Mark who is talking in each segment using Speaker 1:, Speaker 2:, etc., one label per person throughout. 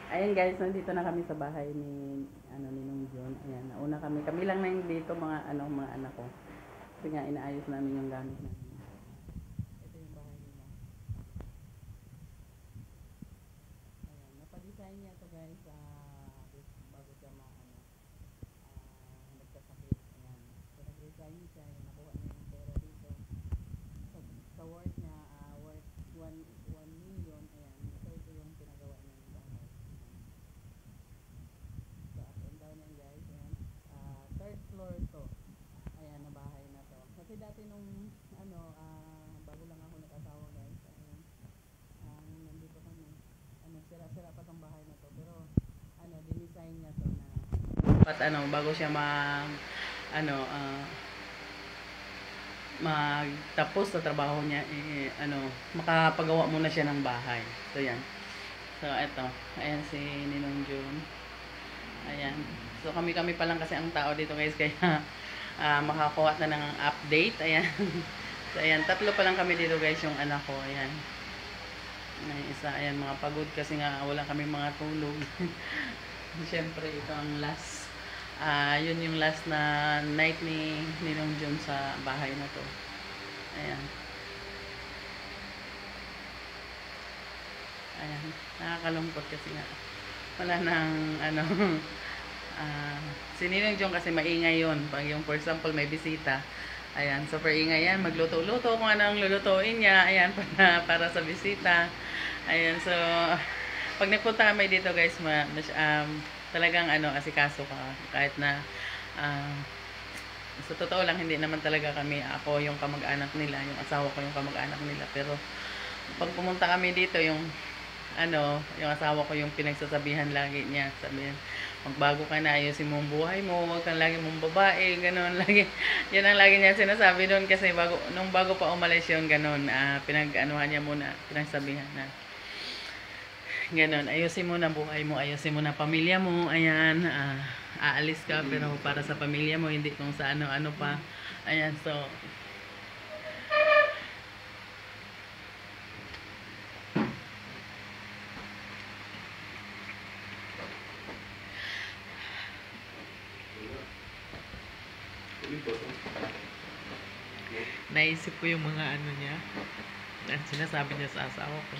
Speaker 1: Ayan guys, nandito na kami sa bahay ni ni Nung John. Ayan, nauna kami. Kami lang na yung dito mga anak ko. Kasi nga inaayos namin yung gamit namin. Ito yung bahay nila. Ayan, napadesign niya to guys bago siya nagkasakit. Ayan. So nag-resign siya, ayan, nakuha niya yung pera dito. Sa worth niya, worth 1 million. Ayan. So ito yung pinagawa niya ng bahay. So up and down yan guys. Ayan. Third floor to. Ayan, na bahay na to. Kasi dati nung bago lang ako nag-asawa guys. Ayan. Nandito kami. Sira-sira pa tong bahay na to. Pero dinesign niya to na bago siya magtapos sa trabaho niya, makapagawa muna siya ng bahay. So yan. So eto, ayan si Ninong June. Ayan. So kami pa lang kasi ang tao dito guys, kaya makakuha na ng update. Ayan. So ayan, tatlo pa lang kami dito guys, yung anak ko. Ayan. May isa, ayan, mga pagod kasi nga wala kami mga tulog. Siyempre ito ang last. Yun yung last na night ni Ninong June sa bahay na to. Ayan. Ayan. Nakakalungkot kasi nga wala nang si Ninong Jong kasi maingay yun. Pag yung for example may bisita, ayan, super ingay yan, magluto-luto kung anong lulutuin niya, ayan, para sa bisita. Ayan, so pag nagpunta kami dito guys, talagang asikaso ka, kahit na sa totoo lang hindi naman talaga ako yung kamag-anak nila, yung asawa ko yung kamag-anak nila, pero pag pumunta kami dito, yung asawa ko yung pinagsasabihan lagi niya, sabihin, magbago ka na, ayusin mo ang buhay mo, huwag kang lagi mong babae, gano'n, lagi, yan ang lagi niya sinasabi doon, kasi nung bago pa umalis yun, gano'n, pinag-anuhan niya muna, pinagsabihan na, gano'n, ayusin mo na buhay mo, ayusin mo na pamilya mo, ayan, aalis ka, pero para sa pamilya mo, hindi kung sa ano-ano pa, ayan, so, naisip ko yung mga niya, at sinasabi niya sa asawa ko.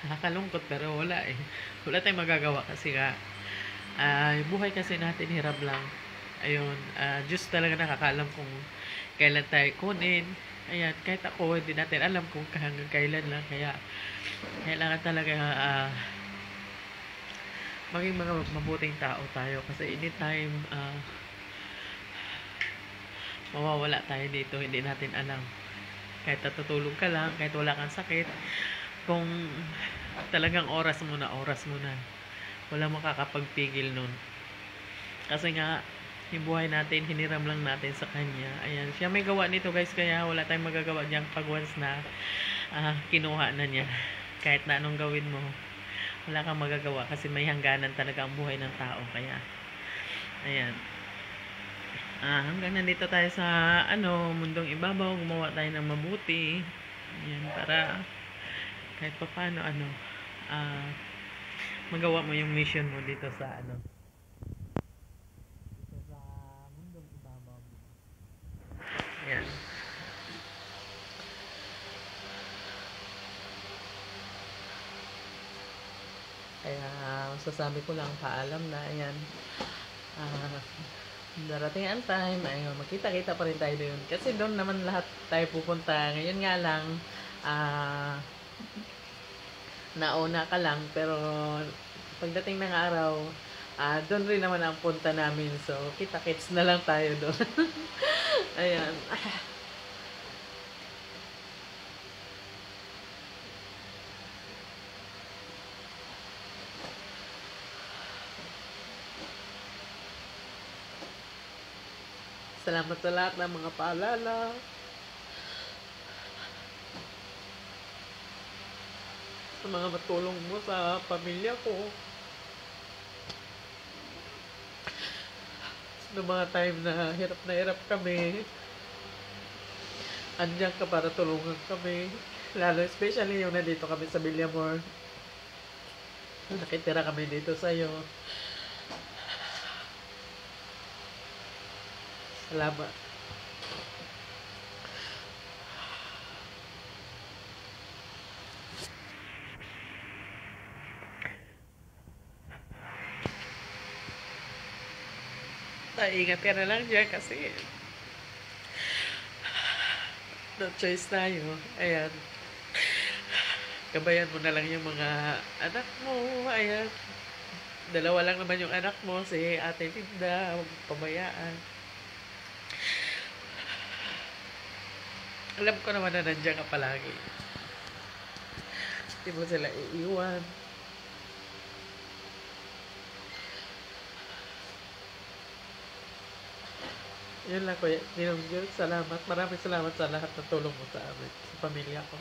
Speaker 1: Nakakalungkot pero wala eh. Wala tayong magagawa kasi yung buhay kasi natin hirap lang. Ayun, Diyos talaga nakakaalam kung kailan tayo kunin. Ayan, kahit ako, hindi natin alam kung hanggang kailan lang. Kaya, kailangan talaga maging mga mabuting tao tayo. Kasi anytime, mawawala tayo dito, hindi natin alam. Kahit natutulog ka lang, kahit wala kang sakit, kung talagang oras mo na, wala makakapagpigil nun. Kasi nga, yung buhay natin, hiniram lang natin sa kanya. Ayan, siya may gawa nito guys, kaya wala tayong magagawa dyan pag once na kinuha na niya. Kahit na anong gawin mo, wala kang magagawa kasi may hangganan talaga ang buhay ng tao. Kaya, ayan. Hanggang nandito tayo sa mundong ibabaw, gumawa tayo ng mabuti. Ayan, para kahit pa paano magawa mo yung mission mo dito sa dito sa mundong ibabaw. Ayan. Kaya sasabi ko lang, paalam na. Ayan. Darating ang time, ayun, magkita-kita pa rin tayo doon. Kasi doon naman lahat tayo pupunta. Ngayon nga lang, nauna ka lang, pero pagdating ng araw, doon rin naman ang punta namin. So, kita-kits na lang tayo doon. Ayan. Salamat sa lahat ng mga paalala. Sa mga matulong mo sa pamilya ko. Sa mga time na hirap kami, andiyan ka para tulungan kami. Lalo, especially yung nandito kami sa Villamor. Nakitira kami dito sa'yo. Salamat. Ingat ka na lang dyan kasi no choice tayo. Ayan. Gabayan mo na lang yung mga anak mo. Ayan. Dalawa lang naman yung anak mo. Si Ate Linda. Huwag mong pabayaan. Alam ko naman na nandiyan ka palagi. Hindi mo sila iiwan. Yun lang, Kuya. Ninong Diyos, salamat. Maraming salamat sa lahat ng tulong mo sa amin, sa pamilya ko.